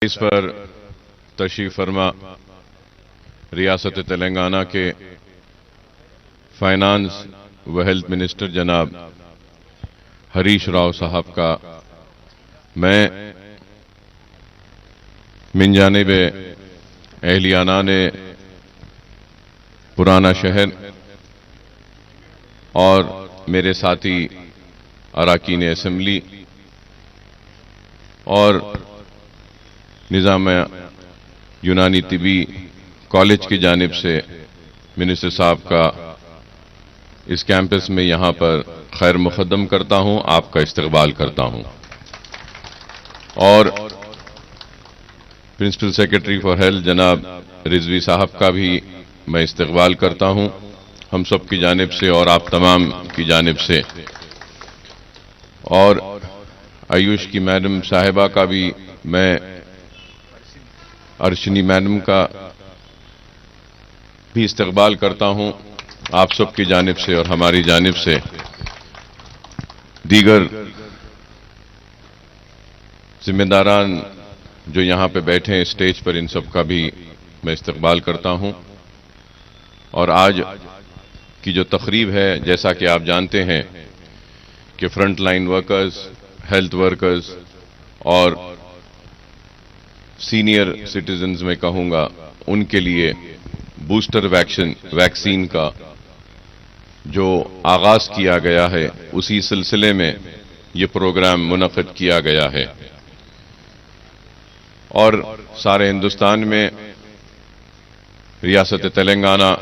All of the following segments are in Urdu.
اس پر تشریف فرما ریاست تلنگانہ کے فائنانس و ہیلتھ منسٹر جناب ہریش راؤ صاحب کا میں من جانب اہلیانان پرانا شہر اور میرے ساتھی اراکین اسمبلی اور نظام یونانی طبی کالج کی جانب سے منسٹر صاحب کا اس کیمپس میں یہاں پر خیر مقدم کرتا ہوں، آپ کا استقبال کرتا ہوں، اور پرنسپل سیکرٹری فار ہیلتھ جناب رضوی صاحب کا بھی میں استقبال کرتا ہوں، ہم سب کی جانب سے اور آپ تمام کی جانب سے، اور آیوش کی میڈم صاحبہ کا بھی میں ارشنی میڈم کا بھی استقبال کرتا ہوں، آپ سب کی جانب سے اور ہماری جانب سے، دیگر ذمہ داران جو یہاں پہ بیٹھے ہیں اسٹیج پر، ان سب کا بھی میں استقبال کرتا ہوں۔ اور آج کی جو تقریب ہے، جیسا کہ آپ جانتے ہیں کہ front line workers, health workers اور سینئر سٹیزنز میں کہوں گا، ان کے لیے بوسٹر ویکسین کا جو آغاز کیا گیا ہے، اسی سلسلے میں یہ پروگرام منعقد کیا گیا ہے، اور سارے ہندوستان میں ریاست تلنگانہ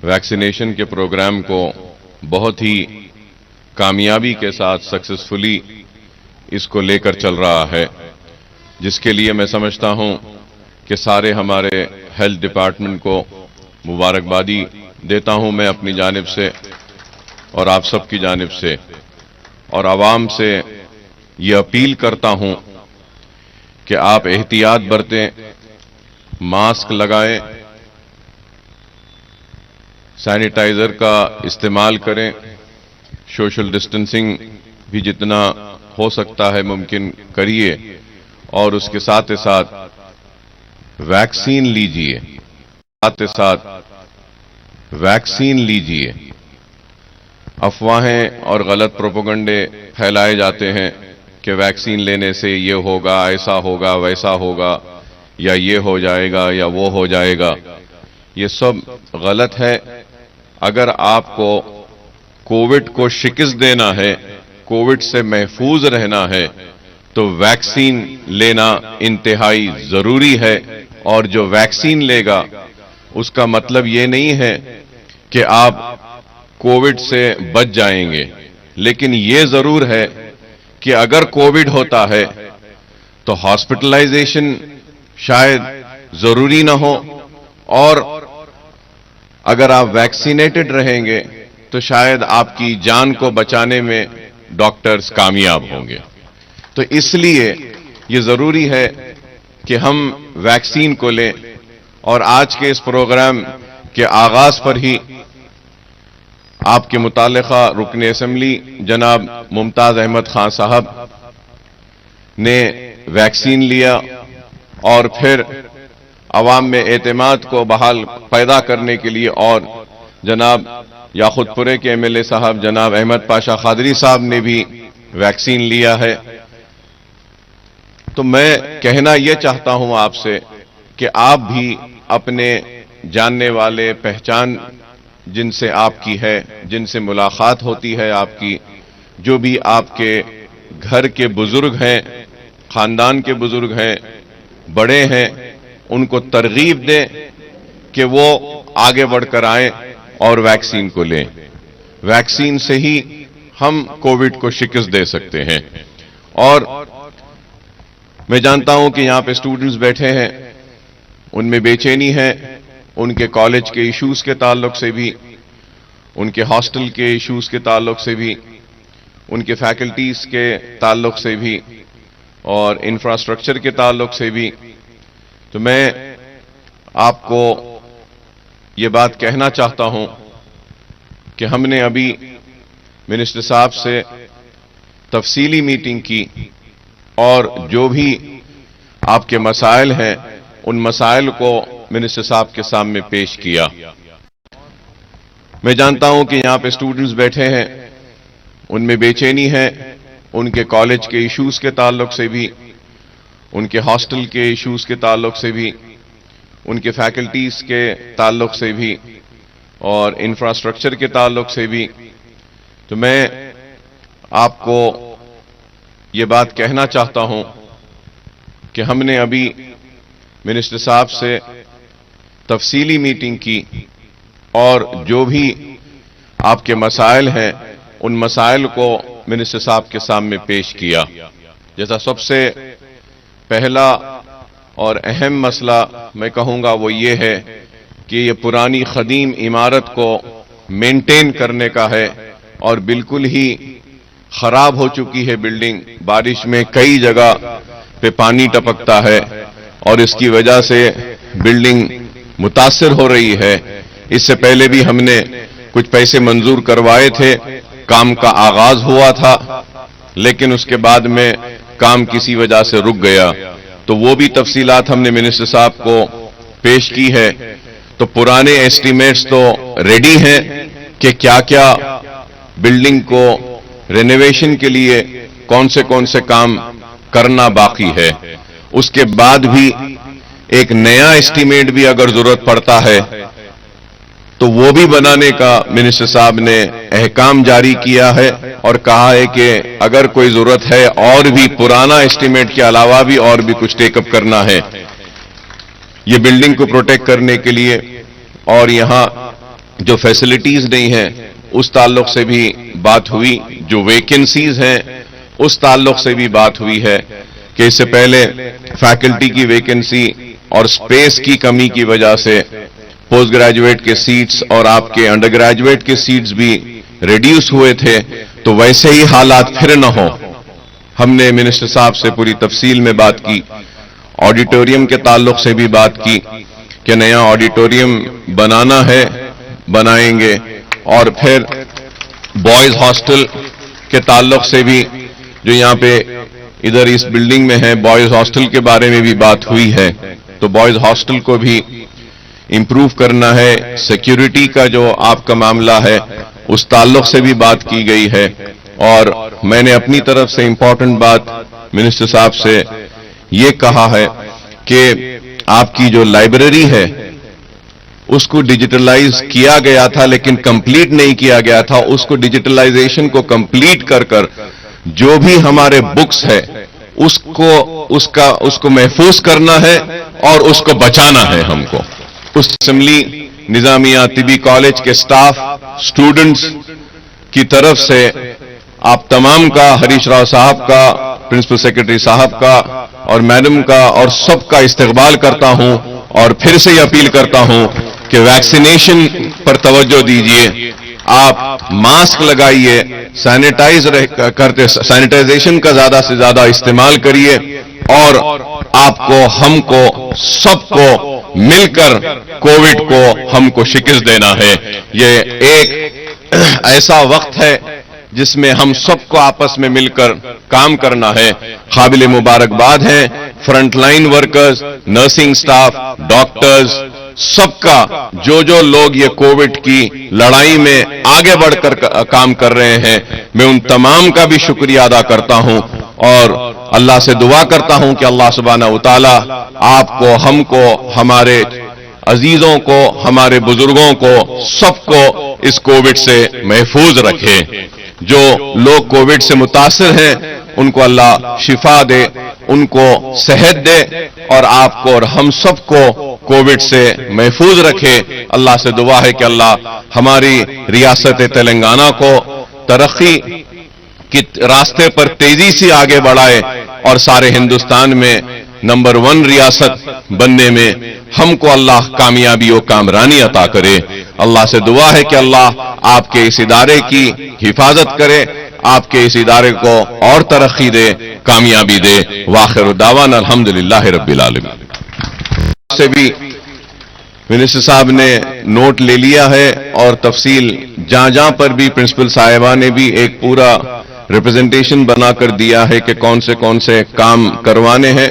ویکسینیشن کے پروگرام کو بہت ہی کامیابی کے ساتھ سکسیسفلی اس کو لے کر چل رہا ہے، جس کے لیے میں سمجھتا ہوں کہ سارے ہمارے ہیلتھ ڈپارٹمنٹ کو مبارکبادی دیتا ہوں میں اپنی جانب سے اور آپ سب کی جانب سے، اور عوام سے یہ اپیل کرتا ہوں کہ آپ احتیاط برتیں، ماسک لگائیں، سینیٹائزر کا استعمال کریں، سوشل ڈسٹنسنگ بھی جتنا ہو سکتا ہے ممکن کریے، اور اس کے ساتھ ساتھ ویکسین لیجئے، ویکسین لیجئے۔ افواہیں اور غلط پروپیگنڈے پھیلائے جاتے ہیں کہ ویکسین لینے سے یہ ہوگا، ایسا ہوگا، ویسا ہوگا، یا یہ ہو جائے گا یا وہ ہو جائے گا، یہ سب غلط ہے۔ اگر آپ کو کووڈ کو شکست دینا ہے، کووڈ سے محفوظ رہنا ہے، تو ویکسین لینا انتہائی ضروری ہے، اور جو ویکسین لے گا اس کا مطلب یہ نہیں ہے کہ آپ کووڈ سے بچ جائیں گے، لیکن یہ ضرور ہے کہ اگر کووڈ ہوتا ہے تو ہاسپٹلائزیشن شاید ضروری نہ ہو، اور اگر آپ ویکسینیٹڈ رہیں گے تو شاید آپ کی جان کو بچانے میں ڈاکٹرز کامیاب ہوں گے۔ تو اس لیے یہ ضروری ہے کہ ہم ویکسین کو لیں، اور آج کے اس پروگرام کے آغاز پر ہی آپ کے متعلقہ رکن اسمبلی جناب ممتاز احمد خان صاحب نے ویکسین لیا، اور پھر عوام میں اعتماد کو بحال پیدا کرنے کے لیے، اور جناب یاقوت پورے کے ایم ایل اے صاحب جناب احمد پاشا قادری صاحب نے بھی ویکسین لیا ہے۔ تو میں کہنا یہ چاہتا ہوں آپ سے کہ آپ بھی اپنے جاننے والے، پہچان جن سے آپ کی ہے، جن سے ملاقات ہوتی ہے آپ کی، جو بھی آپ کے گھر کے بزرگ ہیں، خاندان کے بزرگ ہیں، بڑے ہیں، ان کو ترغیب دیں کہ وہ آگے بڑھ کر آئیں اور ویکسین کو لیں۔ ویکسین سے ہی ہم کووڈ کو شکست دے سکتے ہیں۔ اور میں جانتا ہوں کہ یہاں پہ اسٹوڈنٹس بیٹھے ہیں، ان میں بے چینی ہے، ان کے کالج کے ایشوز کے تعلق سے بھی، ان کے ہاسٹل کے ایشوز کے تعلق سے بھی، ان کے فیکلٹیز کے تعلق سے بھی، اور انفراسٹرکچر کے تعلق سے بھی۔ تو میں آپ کو یہ بات کہنا چاہتا ہوں کہ ہم نے ابھی منسٹر صاحب سے تفصیلی میٹنگ کی، اور جو بھی آپ کے مسائل ہیں ان مسائل کو منسٹر صاحب کے سامنے پیش کیا۔ میں جانتا ہوں کہ یہاں پہ اسٹوڈنٹس بیٹھے ہیں، ان میں بے چینی ہے، ان کے کالج کے ایشوز کے تعلق سے بھی، ان کے ہاسٹل کے ایشوز کے تعلق سے بھی، ان کے فیکلٹیز کے تعلق سے بھی اور انفراسٹرکچر کے تعلق سے بھی۔ تو میں آپ کو یہ بات کہنا چاہتا ہوں کہ ہم نے ابھی منسٹر صاحب سے تفصیلی میٹنگ کی اور جو بھی آپ کے مسائل ہیں ان مسائل کو منسٹر صاحب کے سامنے پیش کیا۔ جیسا سب سے پہلا اور اہم مسئلہ میں کہوں گا وہ یہ ہے کہ یہ پرانی قدیم عمارت کو مینٹین کرنے کا ہے اور بالکل ہی خراب ہو چکی ہے بلڈنگ، بارش میں کئی جگہ پہ پانی ٹپکتا ہے اور اس کی وجہ سے بلڈنگ متاثر ہو رہی ہے۔ اس سے پہلے بھی ہم نے کچھ پیسے منظور کروائے تھے، کام کا آغاز ہوا تھا لیکن اس کے بعد میں کام کسی وجہ سے رک گیا، تو وہ بھی تفصیلات ہم نے منسٹر صاحب کو پیش کی ہے۔ تو پرانے ایسٹیمیٹس تو ریڈی ہیں کہ کیا کیا بلڈنگ کو رینوویشن کے لیے کون سے کام کرنا باقی ہے۔ اس کے بعد بھی ایک نیا ایسٹیمیٹ بھی اگر ضرورت پڑتا ہے تو وہ بھی بنانے کا منسٹر صاحب نے احکام جاری کیا ہے اور کہا ہے کہ اگر کوئی ضرورت ہے اور بھی پرانا ایسٹیمیٹ کے علاوہ بھی اور بھی کچھ ٹیک اپ کرنا ہے یہ بلڈنگ کو پروٹیکٹ کرنے کے لیے، اور یہاں جو فیسلٹیز نہیں ہیں اس تعلق سے بھی بات ہوئی، جو ویکنسیز ہیں اس تعلق سے بھی بات ہوئی ہے کہ اس سے پہلے فیکلٹی کی ویکنسی اور سپیس کی کمی کی وجہ سے پوسٹ گریجویٹ کے سیٹس اور آپ کے انڈر گریجویٹ کے سیٹس بھی ریڈیوس ہوئے تھے، تو ویسے ہی حالات پھر نہ ہو۔ ہم نے منسٹر صاحب سے پوری تفصیل میں بات کی، آڈیٹوریم کے تعلق سے بھی بات کی کہ نیا آڈیٹوریم بنانا ہے، بنائیں گے، اور پھر بوائز ہاسٹل کے تعلق سے بھی جو یہاں پہ ادھر اس بلڈنگ میں ہے بوائز ہاسٹل کے بارے میں بھی بات ہوئی ہے، تو بوائز ہاسٹل کو بھی امپروو کرنا ہے، سیکیورٹی کا جو آپ کا معاملہ ہے اس تعلق سے بھی بات کی گئی ہے، اور میں نے اپنی طرف سے امپورٹنٹ بات منسٹر صاحب سے یہ کہا ہے کہ آپ کی جو لائبریری ہے اس کو ڈیجیٹلائز کیا گیا تھا لیکن کمپلیٹ نہیں کیا گیا تھا، اس کو ڈیجیٹلائزیشن کو کمپلیٹ کر جو بھی ہمارے بکس ہے اس کو محفوظ کرنا ہے اور اس کو بچانا ہے ہم کو۔ اس اسمبلی نظامیہ طبی کالج کے سٹاف، اسٹوڈنٹس کی طرف سے آپ تمام کا، ہریش راؤ صاحب کا، پرنسپل سیکرٹری صاحب کا اور میڈم کا اور سب کا استقبال کرتا ہوں، اور پھر سے یہ اپیل کرتا ہوں کہ ویکسینیشن پر توجہ دیجیے، آپ ماسک لگائیے، سینیٹائزیشن کا زیادہ سے زیادہ استعمال کریے، اور آپ کو، ہم کو، سب کو مل کر کووڈ کو ہم کو شکست دینا ہے۔ یہ ایک ایسا وقت ہے جس میں ہم سب کو آپس میں مل کر کام کرنا ہے۔ قابل مبارکباد ہیں front line workers, nursing staff, doctors, سب کا جو لوگ یہ کووڈ کی لڑائی میں آگے بڑھ کر کام کر رہے ہیں، میں ان تمام کا بھی شکریہ ادا کرتا ہوں اور اللہ سے دعا کرتا ہوں کہ اللہ سبحانہ وتعالی آپ کو، ہم کو، ہمارے عزیزوں کو، ہمارے بزرگوں کو، سب کو اس کووڈ سے محفوظ رکھے۔ جو لوگ کووڈ سے متاثر ہیں ان کو اللہ شفا دے، ان کو صحت دے، اور آپ کو اور ہم سب کو کووڈ سے محفوظ رکھے۔ اللہ سے دعا ہے کہ اللہ ہماری ریاست تلنگانہ کو ترقی کے راستے پر تیزی سے آگے بڑھائے اور سارے ہندوستان میں نمبر 1 ریاست بننے میں ہم کو اللہ کامیابی و کامرانی عطا کرے۔ اللہ سے دعا ہے کہ اللہ آپ کے اس ادارے کی حفاظت کرے، آپ کے اس ادارے کو اور ترقی دے، کامیابی دے۔ وآخر دعوانا الحمدللہ رب العالمین۔ سے بھی منسٹر صاحب نے نوٹ لے لیا ہے اور تفصیل جہاں پر بھی پرنسپل صاحبہ نے بھی ایک پورا ریپرزنٹیشن بنا کر دیا ہے کہ کون سے کام کروانے ہیں۔